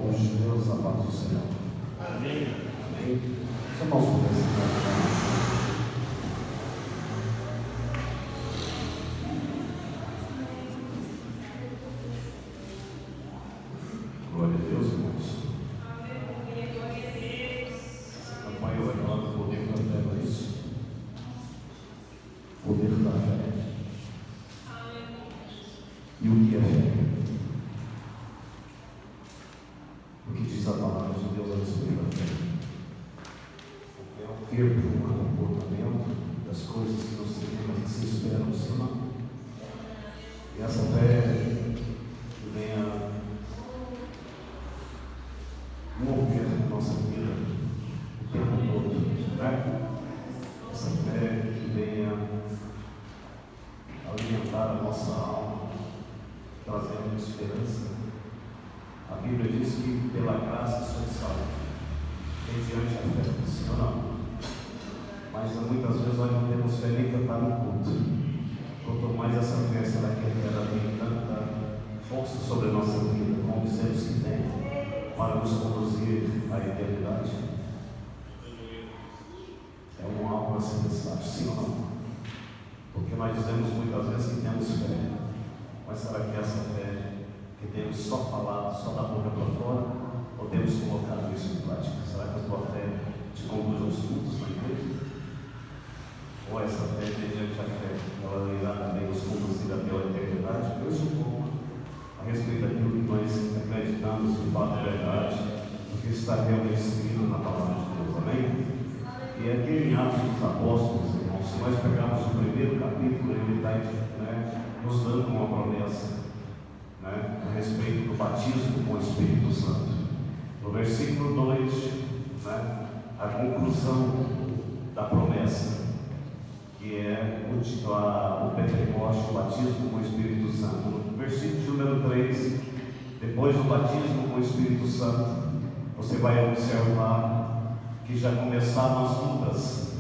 Os judeus, a paz do Senhor. Amém. Amém. Os irmãos pudessem cantar. Glória a Deus, irmãos. Essa campanha vai falar do poder da fé, não é isso? Poder da fé. E o que é fé? O que diz a palavra de Deus a respeito da fé? É o termo, um comportamento das coisas que nós temos que se esperam no cima. E essa fé que venha mover a nossa vida o tempo todo, né? Essa fé que venha alimentar a nossa alma, trazendo esperança. A Bíblia diz que pela graça sois salvos, mediante a fé, sim ou não? Mas muitas vezes nós não temos fé nem para estar no culto. Quanto mais essa fé, será que ela tem tanta força sobre a nossa vida, como dizemos que tem, para nos conduzir à eternidade? É um algo a ser pensado, sim ou não? Porque nós dizemos muitas vezes que temos fé, mas será que essa fé que temos só falado, só da boca para fora, ou temos colocado isso em prática? Será que a tua fé te conduz aos cultos na igreja? Ou essa fé, mediante a fé, ela irá também nos conduzir até a eternidade? Pense um pouco a respeito daquilo que nós acreditamos que o fato é verdade, porque está realmente escrito na palavra de Deus, amém? E aqui em Atos dos Apóstolos, irmãos, se nós pegarmos o primeiro capítulo, ele está nos dando uma promessa, a respeito do batismo com o Espírito Santo. No versículo 2, a conclusão da promessa, que é o Pentecoste, o batismo com o Espírito Santo. No versículo número 3, depois do batismo com o Espírito Santo, você vai observar que já começaram as lutas,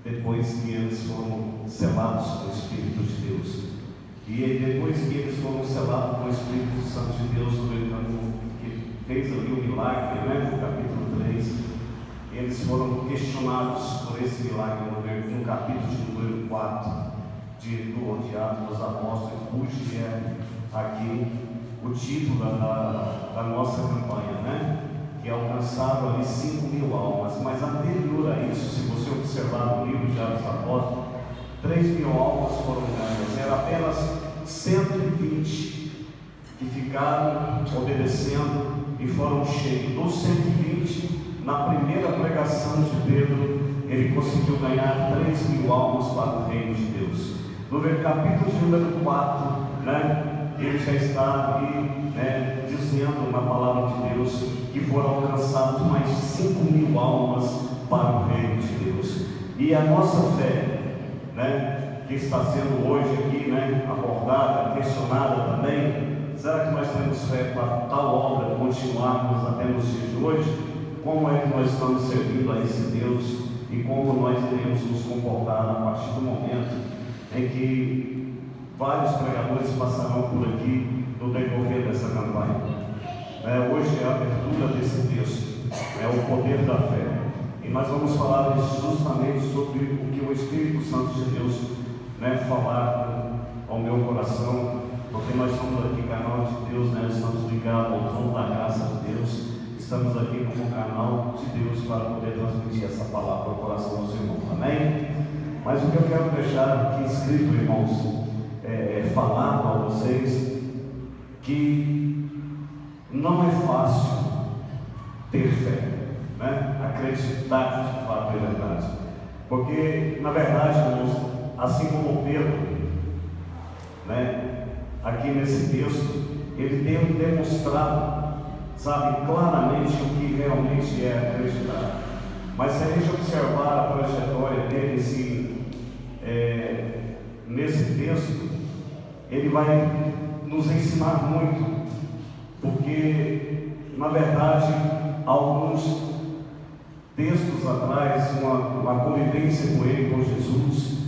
depois que eles foram selados com o Espírito de Deus. E depois que eles foram selados com o Espírito Santo de Deus, que fez ali o milagre, no capítulo 3, eles foram questionados por esse milagre no capítulo de número 4 do Atos dos Apóstolos, cujo é aqui o título da nossa campanha, que alcançaram ali 5.000 almas. Mas anterior a isso, se você observar no livro de Atos dos Apóstolos, 3.000 almas foram ganhas. Era apenas 120 que ficaram obedecendo e foram cheios. Dos 120, na primeira pregação de Pedro, ele conseguiu ganhar 3.000 almas para o reino de Deus. No capítulo de número 4, ele já está ali dizendo na palavra de Deus que foram alcançados mais 5.000 almas para o reino de Deus. E a nossa fé, que está sendo hoje aqui abordada, questionada também, será que nós temos fé para tal obra continuarmos até nos dias de hoje? Como é que nós estamos servindo a esse Deus e como nós iremos nos comportar a partir do momento em que vários pregadores passarão por aqui no decorrer dessa campanha? Hoje é a abertura desse texto, o poder da fé. E nós vamos falar justamente sobre o que o Espírito Santo de Deus falar ao meu coração, porque nós somos aqui canal de Deus, estamos ligados ao trono da graça de Deus, estamos aqui como canal de Deus para poder transmitir essa palavra ao coração dos irmãos, amém? Mas o que eu quero deixar aqui escrito, irmãos, falar para vocês que não é fácil ter fé, acreditar que de fato é verdade, porque na verdade, irmãos, assim como Pedro, aqui nesse texto, ele tem demonstrado, claramente o que realmente é acreditar. Mas se a gente observar a trajetória dele nesse texto, ele vai nos ensinar muito, porque na verdade, alguns textos atrás, uma convivência com ele, com Jesus,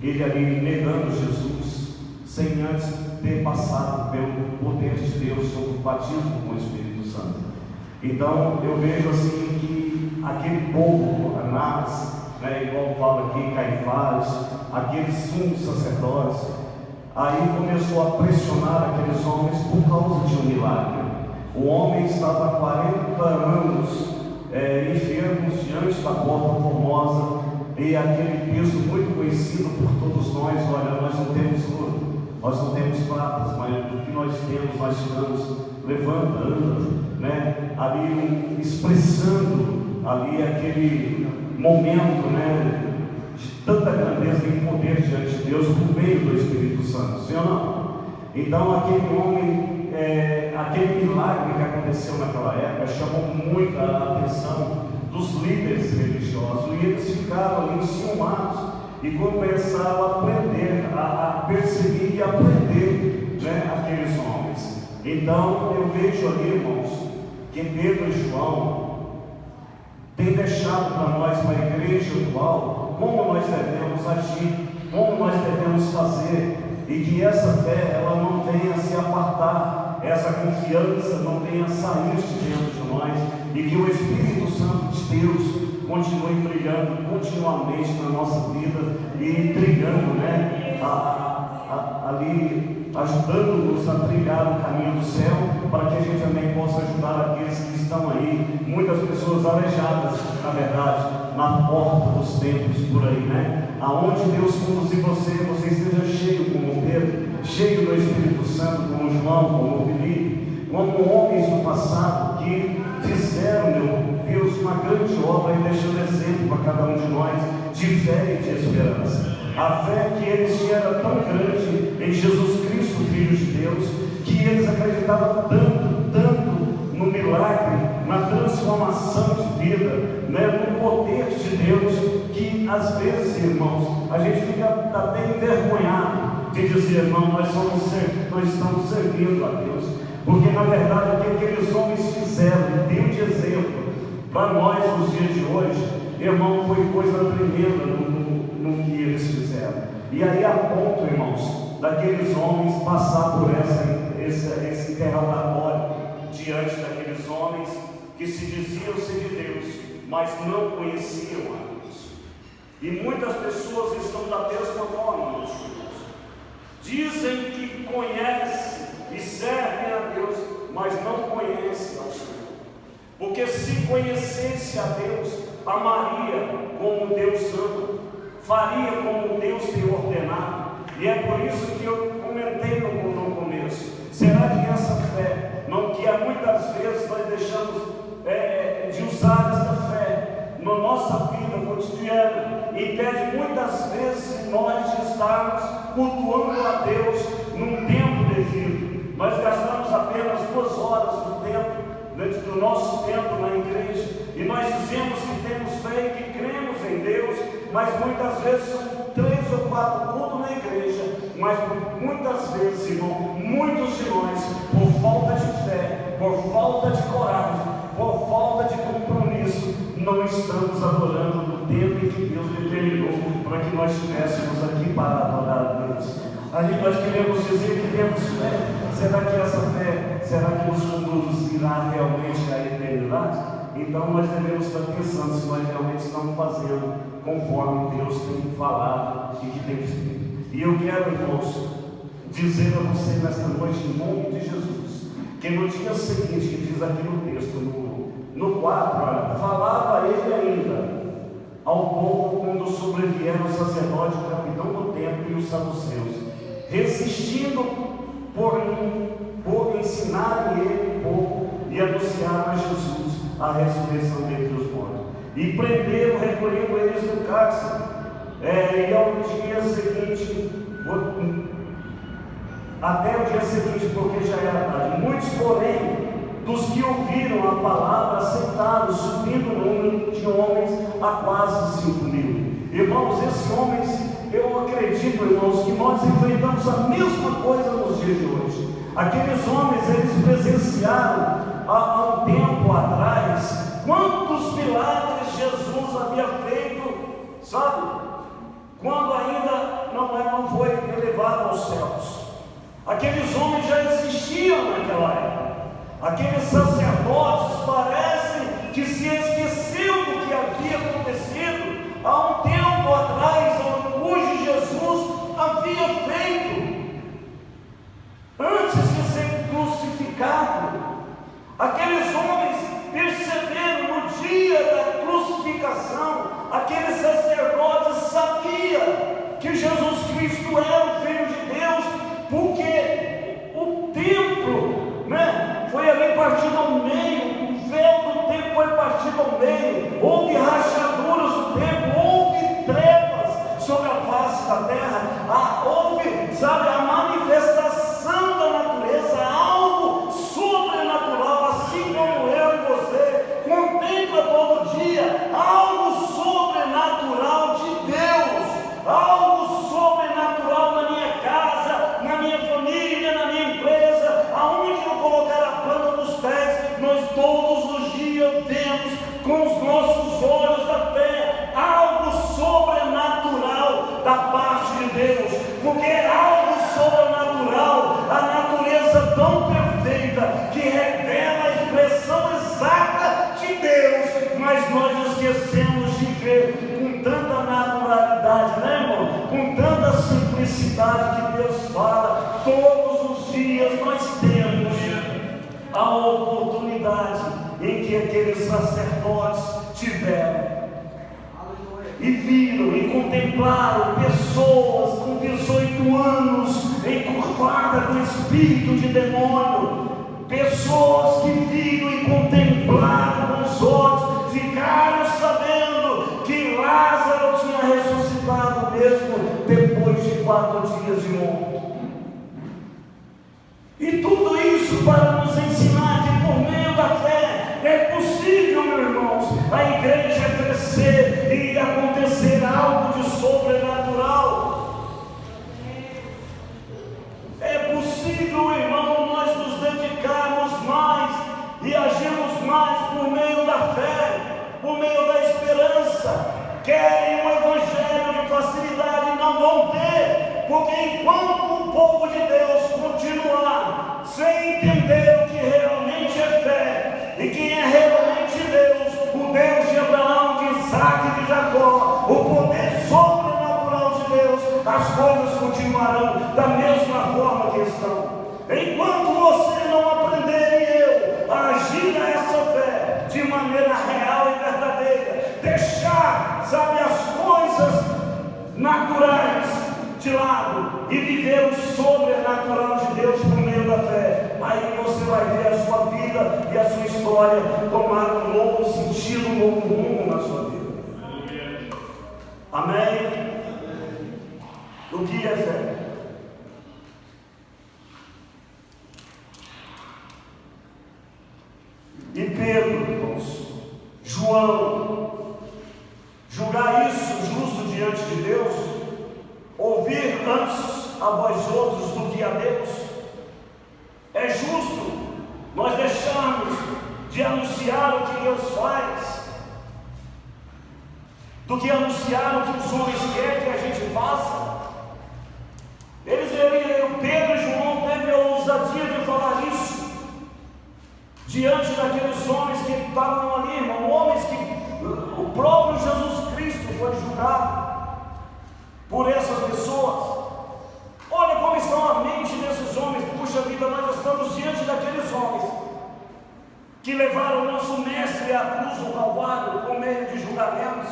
ele ali negando Jesus, sem antes ter passado pelo poder de Deus sobre o batismo com o Espírito Santo. Então eu vejo assim que aquele povo, Anás, igual fala aqui, Caifás, aqueles sumos sacerdotes, aí começou a pressionar aqueles homens por causa de um milagre. O homem estava há 40 anos enfermos diante da porta formosa, e aquele texto muito conhecido por todos nós: olha, nós não temos ouro, nós não temos pratas, mas o que nós temos, nós tiramos, levanta, anda, ali expressando ali aquele momento, de tanta grandeza e poder diante de Deus por meio do Espírito Santo, sim ou não? Então aquele homem, aquele milagre que aconteceu naquela época chamou muito a atenção dos líderes religiosos, e eles ficaram ali enciumados e começaram a aprender, a perseguir e aprender aqueles homens. Então eu vejo ali, irmãos, que Pedro e João tem deixado para nós, para a igreja atual, como nós devemos agir, como nós devemos fazer, e que essa fé, ela não venha se apartar, essa confiança não venha sair de dentro de nós, e que o Espírito Santo de Deus continue brilhando continuamente na nossa vida e trilhando, ali, ajudando-nos a trilhar o caminho do céu, para que a gente também possa ajudar aqueles que estão aí, muitas pessoas aleijadas, na verdade, na porta dos templos por aí, aonde Deus conduzir você esteja cheio como Pedro, cheio do Espírito Santo, como João, como Filipe, como homens do passado que fizeram, meu Deus, uma grande obra e deixando exemplo para cada um de nós de fé e de esperança. A fé que eles tinham era tão grande em Jesus Cristo, Filho de Deus, que eles acreditavam tanto no milagre, na transformação de vida, no poder de Deus, que às vezes, irmãos, a gente fica até envergonhado de dizer: irmão, nós estamos servindo a Deus, porque na verdade o que aqueles homens fizeram e deu de exemplo para nós nos dias de hoje, irmão, foi coisa tremenda no que eles fizeram. E aí a ponto, irmãos, daqueles homens passar por esse interrogatório diante daqueles homens que se diziam ser de Deus, mas não conheciam a Deus. E muitas pessoas estão da mesma forma, meus filhos. Dizem que conhecem e servem a Deus, mas não conhecem ao Senhor. Porque se conhecesse a Deus, amaria como Deus ama, faria como Deus tem ordenado. E é por isso que eu comentei no começo: será que essa fé, que muitas vezes nós deixamos de usar essa fé na nossa vida cotidiana, impede muitas vezes nós de estarmos cultuando a Deus num tempo devido? Nós gastamos apenas 2 horas do tempo, do nosso tempo na igreja, e nós dizemos que temos fé e que cremos em Deus, mas muitas vezes são 3 ou 4 cultos na igreja, mas muitas vezes, irmão, muitos de nós, por falta de fé, por falta de coragem, por falta de compromisso, não estamos adorando no tempo em que Deus determinou para que nós estivéssemos aqui para adorar a Deus. Ali nós queremos dizer que temos fé. Será que essa fé, será que nos conduzirá realmente à eternidade? Então nós devemos estar pensando se nós realmente estamos fazendo conforme Deus tem falado e que tem feito. E eu quero, irmãos, dizer a você nesta noite, em nome de Jesus, que no dia seguinte, que diz aqui no texto, no 4, olha, falava ele ainda ao povo quando sobrevieram o sacerdote, o capitão do templo e os saduceus, resistindo por ensinarem ele o povo e anunciaram a Jesus a ressurreição dentre os mortos. E prenderam, recolhendo eles no cárcere. E ao dia seguinte, até o dia seguinte, porque já era tarde, muitos, porém, dos que ouviram a palavra, aceitaram, subindo o número de homens a quase 5.000. Irmãos, esses homens, eu acredito, irmãos, que nós enfrentamos a mesma coisa nos dias de hoje. Aqueles homens, eles presenciaram há um tempo atrás quantos milagres Jesus havia feito, sabe? Quando ainda não foi elevado aos céus. Aqueles homens já existiam naquela época. Aqueles sacerdotes parecem que se esqueceu do que havia acontecido há um tempo atrás, cujo Jesus havia feito antes de ser crucificado. Aqueles homens perceberam no dia da crucificação, aqueles sacerdotes sabiam que Jesus Cristo era o Filho de Deus, porque o templo, foi ali partido ao meio, o véu do templo foi partido ao meio, houve rachaduras do templo, houve trevas sobre a face da terra, houve, a manifestação da natureza, algo sobrenatural, assim como eu e você contempla todo dia, algo sobrenatural de Deus, algo sobrenatural na minha casa, na minha família, na minha empresa, aonde eu colocar a planta dos pés, nós todos os dias vemos com os nossos olhos da fé algo sobrenatural da parte de Deus, porque é algo sobrenatural, a natureza tão perfeita que revela a expressão exata de Deus, mas nós esquecemos de ver com tanta naturalidade, irmão? Com tanta simplicidade que Deus fala. Todos os dias nós temos a oportunidade em que aqueles sacerdotes tiveram e viram e contemplaram pessoas com 18 anos encurvadas com espírito de demônio, pessoas que viram e contemplaram com os olhos, ficaram sabendo que Lázaro tinha ressuscitado mesmo depois de 4 dias de morte. E tudo isso para nos ensinar que por meio da fé é possível, meus irmãos, a igreja crescer e acontecer algo de sobrenatural. É possível, irmão, nós nos dedicarmos mais e agirmos mais por meio da fé, por meio da esperança. Querem um evangelho de facilidade, não vão ter, porque enquanto o povo de Deus continuar sem entender o que realmente é fé e quem é realmente Deus, o Deus de Abraão, de Isaac e de Jacó, o poder sobrenatural de Deus, as coisas continuarão da mesma forma que estão. Enquanto você não aprender e eu a agir nessa fé de maneira real e verdadeira, deixar, as coisas naturais de lado e viver o sobrenatural de Deus por meio da fé, aí você vai ver a sua vida e a sua história tomar um novo sentido, um novo rumo na sua vida. Amém? O que é fé? E Pedro, irmãos, João, julgar isso justo diante de Deus, ouvir antes a vós outros do que a Deus, é justo nós deixarmos de anunciar o que Deus faz, do que anunciar o que os homens querem que a gente faça. Pedro e João teve a ousadia de falar isso diante daqueles homens que estavam ali, irmão, homens que o próprio Jesus Cristo foi julgado por essas pessoas. Olha como estão a mente desses homens. Puxa vida, nós estamos diante daqueles homens que levaram o nosso mestre à cruz do Calvário por meio de julgamentos,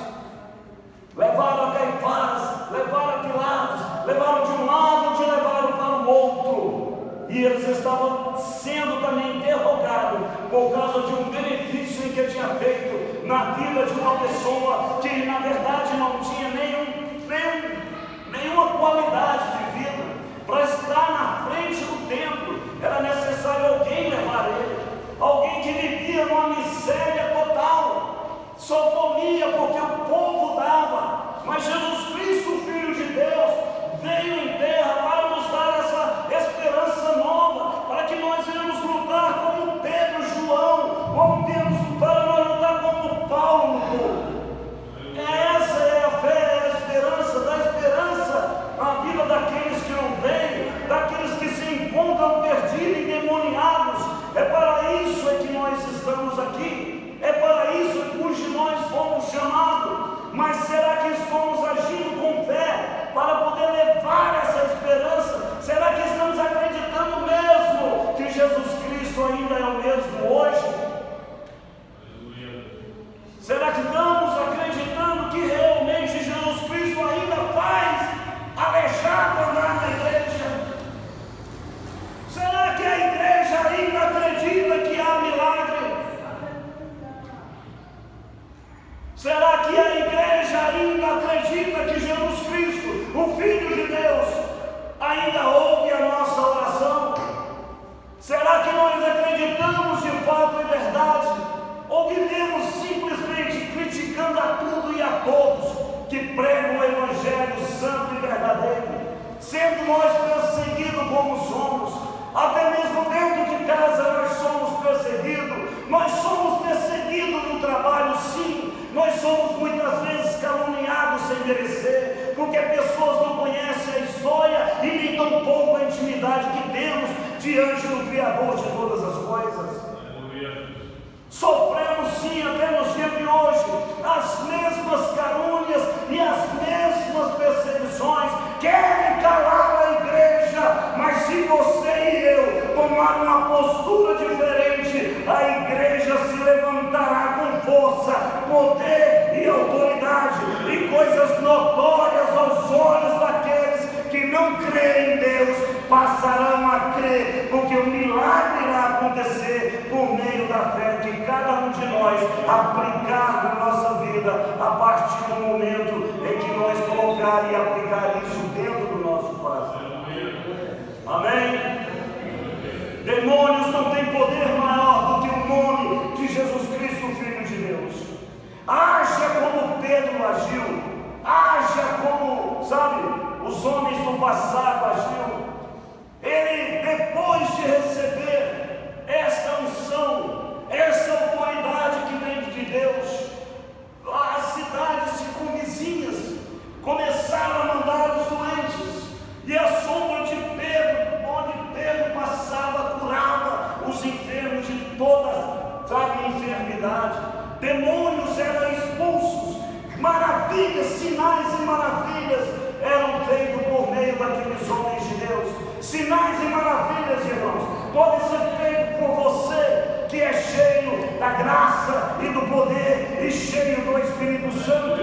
levaram a Caifás, levaram a Pilatos, levaram de um lado e te levaram para o outro, e eles estavam sendo também interrogados por causa de um benefício que tinha feito na vida de uma pessoa que na verdade não tinha nenhuma qualidade de vida. Para estar na frente do templo era necessário alguém levar ele, alguém que vivia numa miséria total, só comia porque o povo dava. Mas Jesus Cristo, Filho de Deus, veio em terra para nos dar essa esperança nova, para que nós iremos lutar como Pedro, João, para nós lutar como Paulo no povo. Essa é a fé, é a esperança, da esperança na vida daqueles que não veem, daqueles que se encontram perdidos e endemoniados. É para isso que nós estamos aqui, é para todos que pregam o Evangelho santo e verdadeiro. Sendo nós perseguidos como somos, até mesmo dentro de casa nós somos perseguidos. Nós somos perseguidos no trabalho, sim. Nós somos muitas vezes caluniados sem merecer, porque pessoas não conhecem a história e nem tão pouco a intimidade que temos diante do Criador de todas as coisas. Sofremos sim até nos dias de hoje as mesmas calúnias e as mesmas perseguições. Querem calar a igreja, mas se você e eu tomar uma postura diferente, a igreja se levantará com força, poder e autoridade, e coisas notórias aos olhos daqueles que não creem em Deus passarão a crer, porque o milagre irá acontecer por meio da fé que cada um de nós aplicar na nossa vida, a partir do momento em que nós colocar e aplicar isso dentro do nosso coração. Amém? Demônios não têm poder maior do que o nome de Jesus Cristo, Filho de Deus. Haja como Pedro agiu, haja como, sabe, os homens do passado agiam. Ele, depois de receber esta unção, essa autoridade que vem de Deus, as cidades circunvizinhas começaram a mandar os doentes, e a sombra de Pedro, onde Pedro passava, curava os enfermos de toda, sabe, enfermidade. Demônios eram expulsos, maravilhas, sinais e maravilhas eram feitos por meio daqueles homens de Deus. Sinais e maravilhas, irmãos, podem ser feitos por você que é cheio da graça e do poder e cheio do Espírito Santo.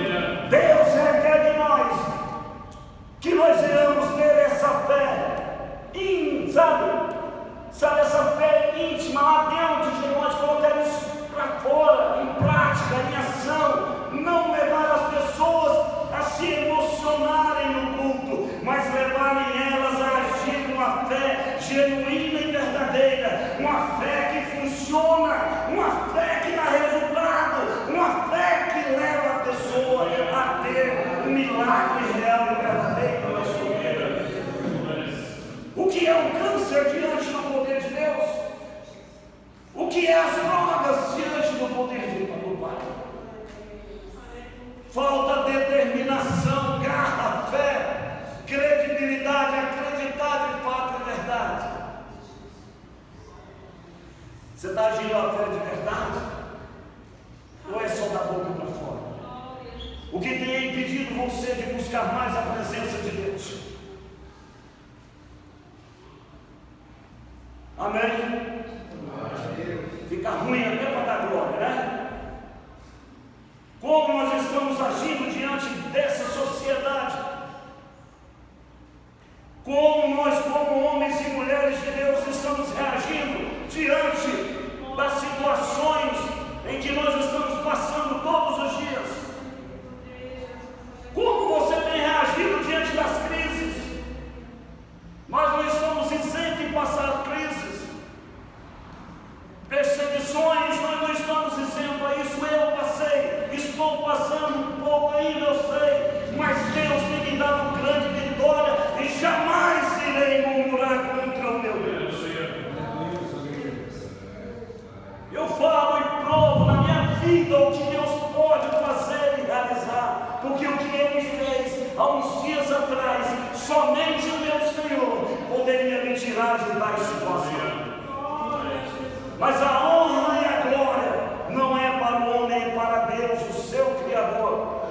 Deus requer de nós que nós iremos ter essa fé, sabe, essa fé íntima lá dentro de nós, colocar isso para fora, em prática, em ação, não levar as pessoas a se emocionarem no culto, mas levarem elas a agir uma fé genuína e verdadeira, uma fé que funciona, uma fé que dá resultado, uma fé que leva a pessoa a ter um milagre real e verdadeiro na sua vida. O que é o câncer diante do poder de Deus? O que é as drogas diante do poder do Pai? Falta determinação, garra, fé, credibilidade, acreditar de fato e verdade. Você está agindo a fé de verdade? Ou é só da boca para fora? O que tem impedido você de buscar mais a presença de Deus? Amém? Fica ruim até para dar glória, né? Como nós estamos agindo diante dessa sociedade? Como nós, como homens e mulheres de Deus, estamos reagindo diante das situações em que nós estamos passando todos os dias? Como você tem reagido diante das crises? Nós não estamos isentos de passar crises. Perseguições, nós não estamos isentos a isso. Eu passei, estou passando um pouco ainda, eu sei, mas Deus tem me dado grande vitória e jamais irei murmurar contra o meu Deus. Eu falo e provo na minha vida o que Deus pode fazer e realizar, porque o que Ele fez há uns dias atrás, somente o meu Senhor poderia me tirar de tal situação. Mas a honra e a glória não é para o homem, é para Deus, o seu Criador.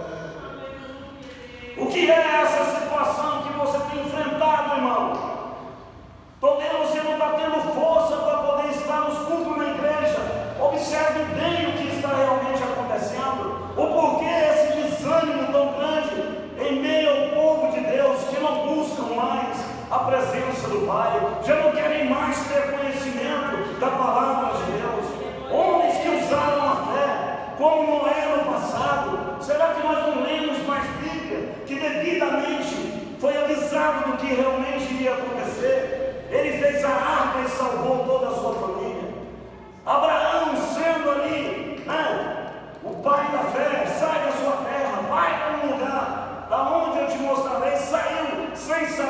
O que é essa situação que você tem enfrentado, irmão? Talvez você não está tendo força para poder estar nos cultos na igreja. Observe bem o que está realmente acontecendo. O porquê esse desânimo tão grande em meio ao povo de Deus que não buscam mais a presença do Pai, já não querem mais ter conhecimento da palavra de Deus.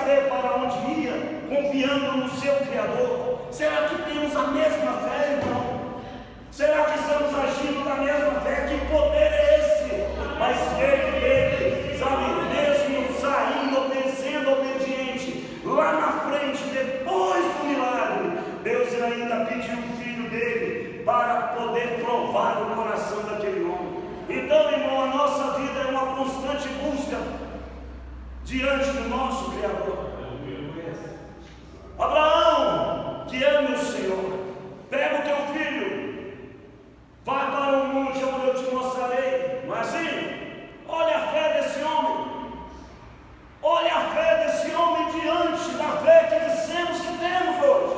saber para onde ia, confiando no seu Criador? Será que temos a mesma fé, irmão? Será que estamos agindo na mesma fé? Que poder é esse? Mas ele teve, sabe, mesmo saindo, sendo obediente, lá na frente, depois do milagre, Deus ainda pediu o filho dele para poder provar o coração daquele homem. Então, irmão, a nossa vida é uma constante busca diante do nosso Criador. Abraão, que ama o Senhor, pega o teu filho, vai para o monte onde eu te mostrarei. Não é assim? Olha a fé desse homem. Olha a fé desse homem diante da fé que dissemos que temos hoje.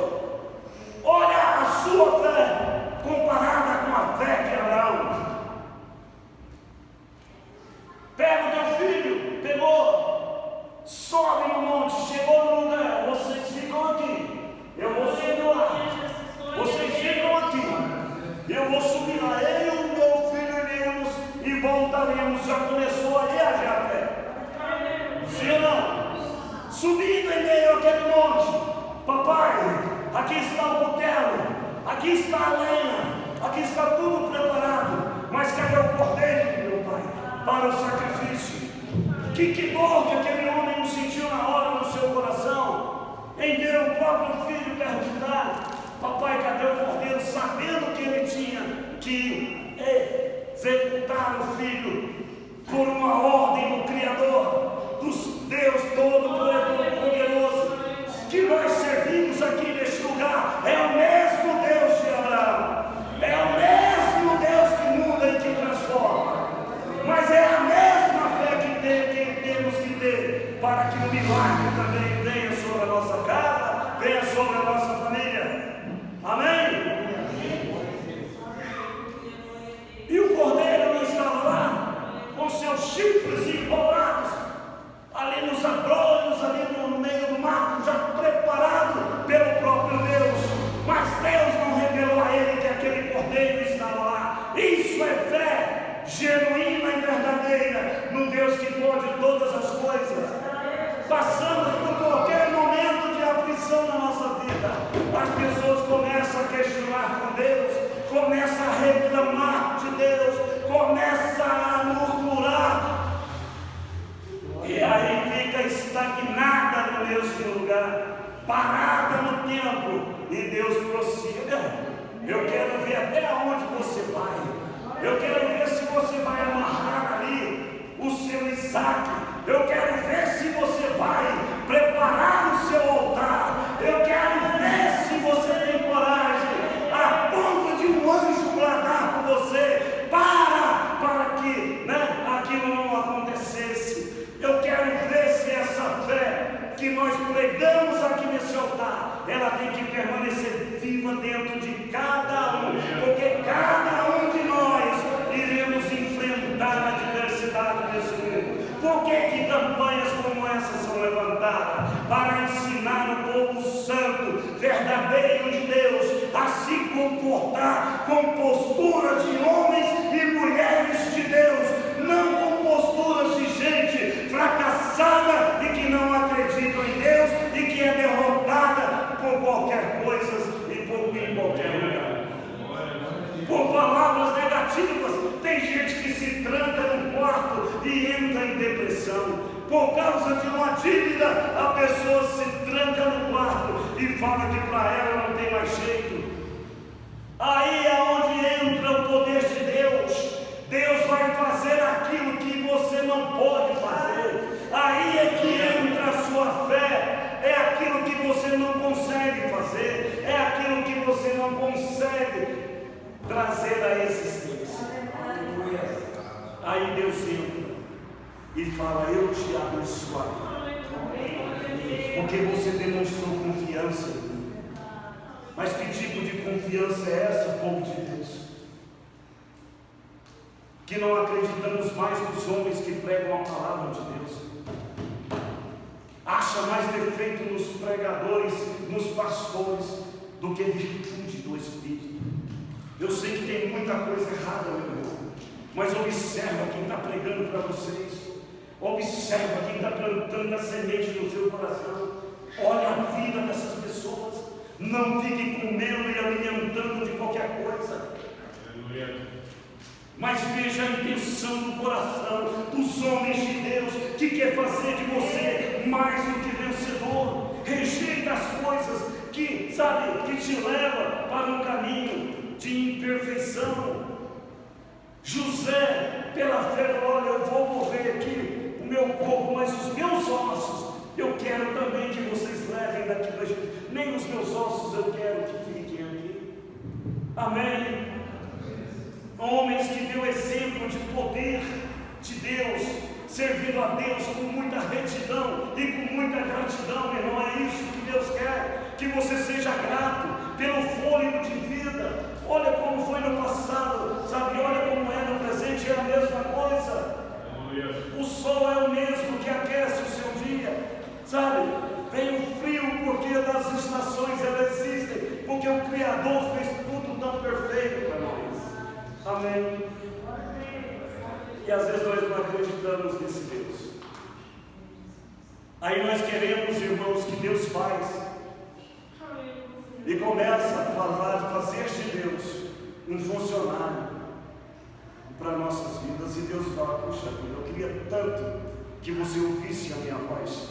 Olha a sua fé comparada com a fé de Abraão. Pega o teu filho, pegou, sobe no monte, chegou no lugar, vocês ficam aqui, eu vou subir lá, vocês ficam aqui, eu vou subir lá, eu e o meu filho iremos e voltaremos. Já começou ali a fé, sim ou não? Subindo em meio àquele monte, papai, aqui está o cutelo, aqui está a lenha, aqui está tudo preparado, mas cadê o cordeiro, meu pai, para o sacrifício? Que dor que aquele homem não sentiu na hora no seu coração, em ver o próprio filho perguntar: papai, cadê o cordeiro? Sabendo que ele tinha que executar o filho por uma ordem do Criador, do Deus Todo-Poderoso, que nós servimos aqui neste lugar. É o mesmo Deus de Abraão, é o mesmo Deus que muda e que transforma, mas é a mesma fé que temos que ter para que o milagre também venha sobre a nossa casa, venha sobre a nossa família. Amém? E o cordeiro não estava lá com seus chifres enrolados ali nos abrolhos, ali no meio do mato, já preparado pelo próprio Deus, mas Deus não revelou a ele que aquele cordeiro estava lá. Isso é fé genuína e verdadeira no Deus que pode todas as coisas. Passamos por qualquer momento de aflição na nossa vida, as pessoas começam a questionar com Deus, começam a reclamar de Deus, começam a murmurar, e aí fica estagnada no mesmo lugar, parada no tempo, e Deus prossiga. Eu quero ver até onde você vai, eu quero ver se você vai amarrar ali o seu Isaac, eu quero ver se você vai preparar o seu altar, eu quero ver se você tem coragem, a ponto de um anjo bradar por você, para que aquilo não acontecesse. Eu quero ver se essa fé que nós pregamos aqui nesse altar, ela tem que permanecer viva dentro de cada um, porque cada um de nós iremos enfrentar a diversidade desse mundo. Por que campanhas como essas são levantadas? Para ensinar o povo santo, verdadeiro de Deus, a se comportar com posturas de homens e mulheres de Deus, não com posturas de gente fracassada e que não acreditam em Deus e que é derrotada por qualquer coisa e em qualquer lugar. Por palavras negativas, tem gente que se tranca no quarto e entra em depressão. Por causa de uma dívida, a pessoa se tranca no quarto e fala que para ela não tem mais jeito. Aí é onde entra o poder de Deus. Deus vai fazer aquilo que você não pode fazer. Aí é que entra a sua fé. É aquilo que você não consegue fazer. É aquilo que você não consegue trazer à existência. Aí Deus entra e fala: eu te abençoarei, porque você demonstrou confiança em mim. Mas que tipo de confiança é essa, povo de Deus? Que não acreditamos mais nos homens que pregam a palavra de Deus, acha mais defeito nos pregadores, nos pastores, do que virtude do Espírito. Eu sei que tem muita coisa errada, meu irmão, mas observa quem está pregando para vocês. Observa quem está plantando a semente no seu coração. Olha a vida dessas pessoas. Não fique comendo e alimentando de qualquer coisa. Mas veja a intenção do coração dos homens de Deus, que quer fazer de você mais do que vencedor. Rejeita as coisas que, sabe, que te leva para um caminho de imperfeição. José, pela fé, olha, eu vou morrer aqui, o meu corpo, mas os meus ossos, eu quero também que vocês levem daqui para gente. Nem os meus ossos eu quero que fiquem aqui. Amém? Homens que deu exemplo de poder de Deus, servindo a Deus com muita retidão e com muita gratidão, irmão. É isso que Deus quer, que você seja grato pelo fôlego de vida. Olha como foi no passado, sabe? Olha como é no presente, é a mesma coisa. O sol é o mesmo que aquece o seu dia, sabe? Vem o frio porque das estações elas existem, porque o Criador fez tudo tão perfeito para nós. Amém. E às vezes nós não acreditamos nesse Deus. Aí nós queremos, irmãos, que Deus faz, e começa a falar de fazer de Deus um funcionário para nossas vidas. E Deus fala: puxa vida, eu queria tanto que você ouvisse a minha voz,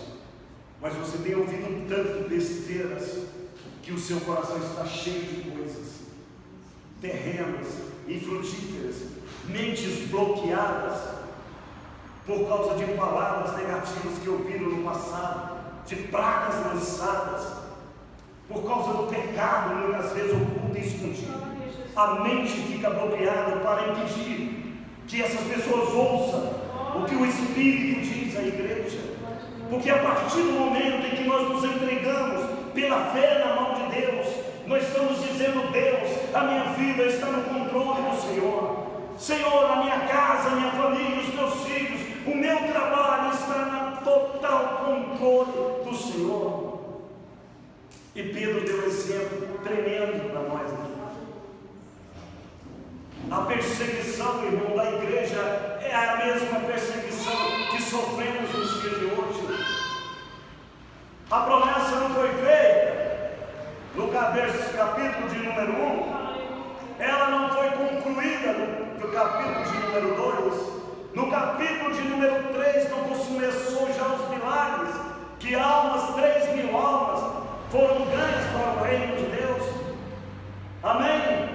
mas você tem ouvido tanto besteiras que o seu coração está cheio de coisas terrenas, infrutíferas, mentes bloqueadas por causa de palavras negativas que ouviram no passado, de pragas lançadas, por causa do pecado, muitas vezes oculto e escondido. A mente fica bloqueada para impedir que essas pessoas ouçam o que o Espírito diz à igreja, porque a partir do momento em que nós nos entregamos pela fé na mão de Deus, nós estamos dizendo: Deus, a minha vida está no controle do Senhor. Senhor, a minha casa, a minha família, os meus filhos, o meu trabalho está no total controle do Senhor. E Pedro deu um exemplo tremendo para nós aqui. A perseguição, irmão, da igreja é a mesma perseguição que sofremos nos dias de hoje. A promessa não foi feita no capítulo de número 1, ela não foi concluída no capítulo de número 2, no capítulo de número 3 não começou já os milagres, que 3.000 almas foram ganhas para o reino de Deus. Amém?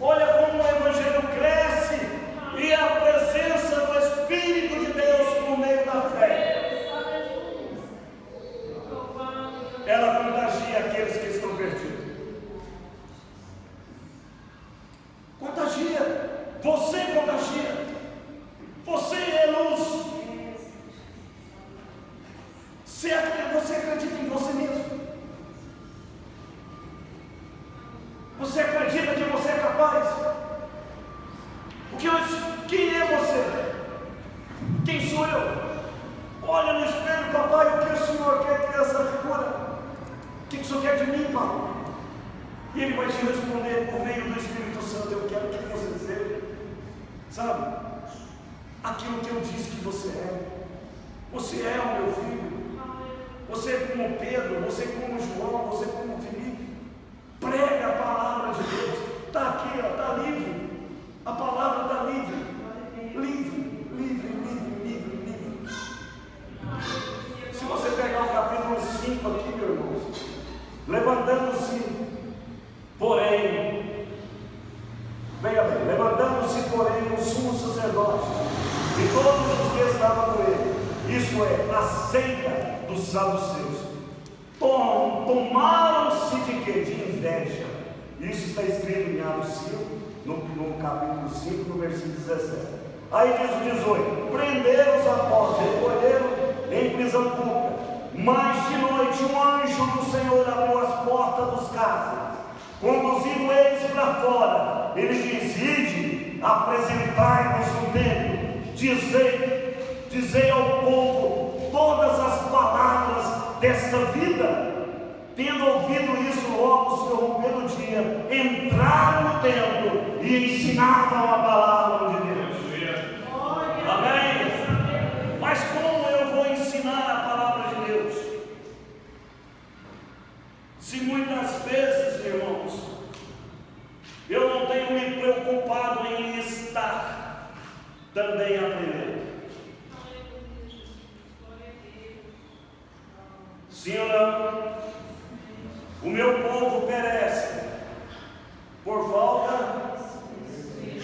Olha como o Evangelho cresce e a presença do Espírito de Deus por meio da fé, ela contagia aqueles que estão perdidos. Contagia, você contagia, você é luz. Você acredita em você mesmo? Você acredita que você é capaz? Quem é você? Quem sou eu? Olha no espelho: papai, o que o Senhor quer ter essa figura? O que o Senhor quer de mim, Paulo? E Ele vai te responder por meio do Espírito Santo: eu quero que você seja, sabe, aquilo que eu disse que você é. Você é o meu filho. Você é como Pedro, você é como João, você é como Felipe. Prega a palavra de Deus. Está aqui, está livre. A palavra está livre. Livre, livre, livre, livre, livre. Se você pegar o capítulo 5 aqui, meu irmão, levantando-se, porém, veja bem, levantando-se, porém, o sumo sacerdote e todos os que estavam com ele, isso é, a seita dos saduceus, tomaram-se de quê? De inveja. Isso está escrito em Atos 5, no capítulo 5, no versículo 17. Aí diz o 18: prenderam os apóstolos, recolheram em prisão pública, mas de noite um anjo do Senhor abriu as portas dos cárceres, conduzindo eles para fora. Ele diz: ide, apresentai-vos no templo, dizei ao povo todas as palavras desta vida. Tendo ouvido isso, logo se rompeu o dia, entraram no templo e ensinavam a palavra de Deus. Amém? Mas Mas como eu vou ensinar a palavra de Deus? Se muitas vezes, irmãos, eu não tenho me preocupado em estar também aprendendo. Sim ou não? O meu povo perece por falta,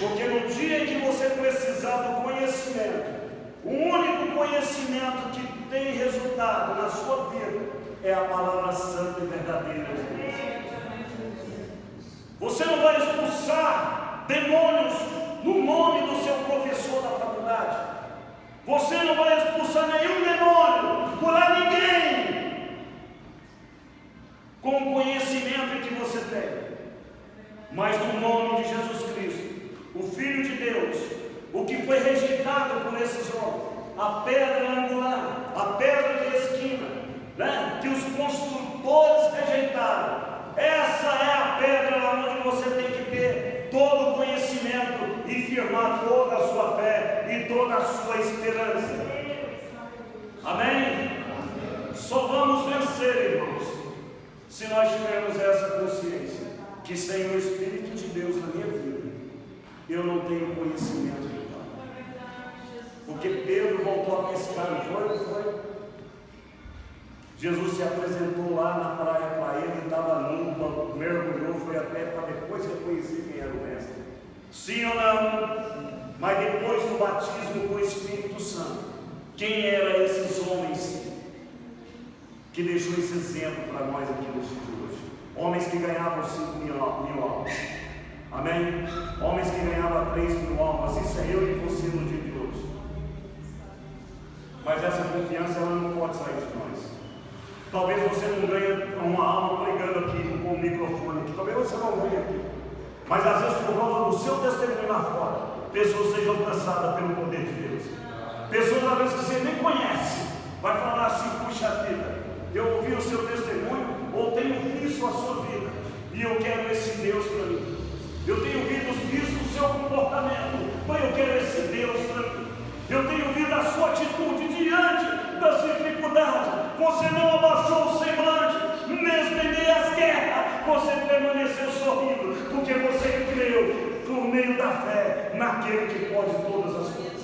porque no dia em que você precisar do conhecimento, o único conhecimento que tem resultado na sua vida é a palavra santa e verdadeira de Deus. Você não vai expulsar demônios no nome do seu professor da faculdade. Você não vai expulsar nenhum demônio, curar ninguém com o conhecimento que você tem. Mas no nome de Jesus Cristo, o Filho de Deus, o que foi rejeitado por esses homens, a pedra angular, a pedra de esquina, né, que os construtores rejeitaram, essa é a pedra onde você tem que ter todo o conhecimento e firmar toda a sua fé e toda a sua esperança. Amém? Só vamos vencer, irmãos, se nós tivermos essa consciência, que sem o Espírito de Deus na minha vida, eu não tenho conhecimento de nada. Porque Pedro voltou a pescar, não foi? Jesus se apresentou lá na praia para ele, estava nu, mergulhou, foi até para depois reconhecer quem era o mestre. Sim ou não? Mas depois do batismo com o Espírito Santo, quem eram esses homens que deixou esse exemplo para nós aqui no dia de hoje? Homens que ganhavam 5.000 almas. Amém? Homens que ganhavam 3.000 almas. Isso é eu e você no dia de hoje. Mas essa confiança ela não pode sair de nós. Talvez você não ganhe uma alma pregando aqui com o microfone aqui. Talvez você não ganhe aqui. Mas às vezes por causa do seu testemunho lá fora, pessoas sejam alcançadas pelo poder de Deus. Pessoas às vezes que você nem conhece, vai falar assim: puxa vida, eu ouvi o seu testemunho, ou tenho visto a sua vida, e eu quero esse Deus para mim. Eu tenho visto o seu comportamento, mas eu quero esse Deus para mim. Eu tenho visto a sua atitude diante das dificuldades. Você não abaixou o semblante, mesmo em meio às guerras, você permaneceu sorrindo, porque você creu por meio da fé naquele que pode todas as coisas.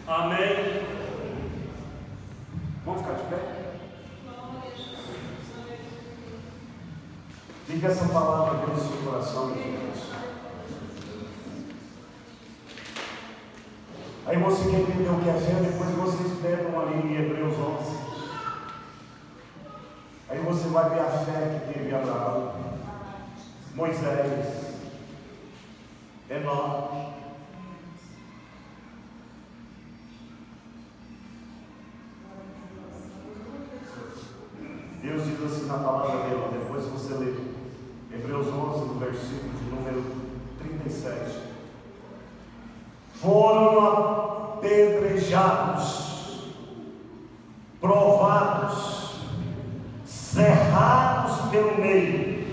Amém? Vamos ficar de pé? Fica essa palavra dentro do seu coração, meus irmãos. Aí você quer entender o que é fé, depois vocês pegam ali em Hebreus 11. Aí você vai ver a fé que teve Abraão, Moisés, Enoque. Deus diz assim na palavra dele, depois você lê Hebreus 11, no versículo de número 37. Foram apedrejados, provados, cerrados pelo meio,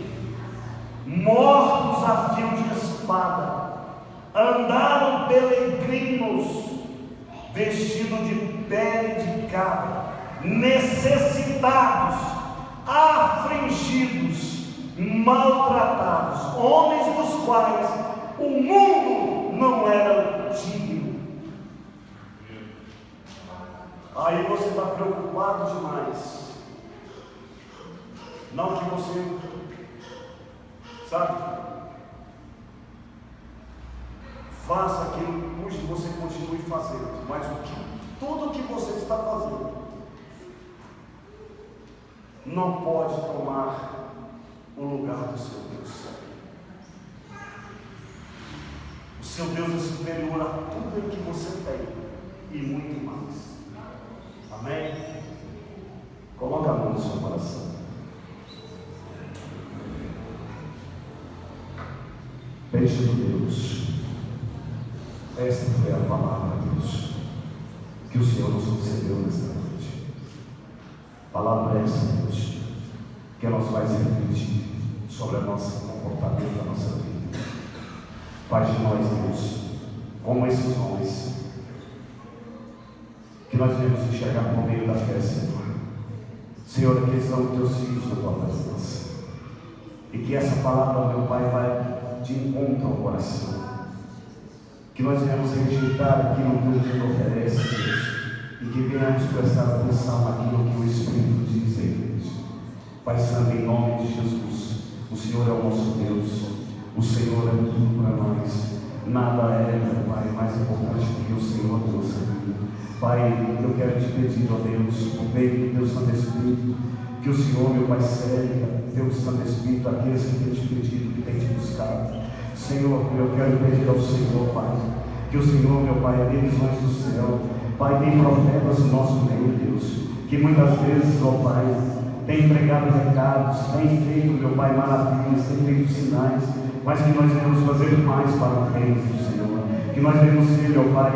mortos a fio de espada, andaram peregrinos, vestidos de pele de cabra, necessitados, afligidos, maltratados, homens dos quais o mundo não era digno. Aí você está preocupado demais. Não que você, sabe, faça aquilo que você continue fazendo, mas tudo o que você está fazendo não pode tomar o lugar do seu Deus. O seu Deus é superior a tudo o que você tem e muito mais. Amém? Coloca a mão no seu coração. Bendito Deus, esta foi a palavra de Deus que o Senhor nos concedeu nesta noite. Palavra essa, Deus, que nós vais refletir sobre o nosso comportamento da nossa vida. Faz de nós, Deus, como esses homens, nós devemos enxergar por meio da fé, Senhor. Senhor, aqueles são os teus filhos da tua presença. E que essa palavra, meu Pai, vai de encontro ao coração. Que nós venhamos rejeitar aquilo que o mundo oferece, Deus. E que venhamos prestar atenção naquilo que o Espírito diz à igreja. Pai Santo, em nome de Jesus, o Senhor é o nosso Deus. O Senhor é tudo para nós. Nada é, meu Pai, mais importante do que o Senhor da nossa vida. Pai, eu quero te pedir, ó Deus, por meio do teu Santo Espírito, que o Senhor, meu Pai, serve, teu Santo Espírito, aqueles que têm te pedido, que têm te buscado. Senhor, eu quero pedir ao Senhor, Pai, que o Senhor, meu Pai, dê visões do céu. Pai, tem profetas no nosso meio, Deus, que muitas vezes, ó Pai, tem pregado recados, tem feito, meu Pai, maravilhas, tem feito sinais, mas que nós devemos fazer mais para o reino do Senhor. Que nós devemos ser, meu Pai,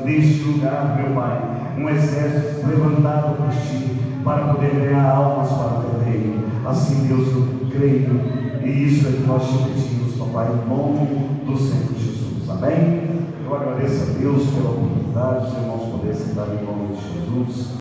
neste lugar, meu Pai, um exército levantado por Ti, para poder ganhar almas para o teu reino. Assim, Deus, eu creio, e isso é que nós te pedimos, papai, em nome do Senhor Jesus. Amém? Eu agradeço a Deus pela oportunidade, os irmãos poderem sentar em nome de Jesus.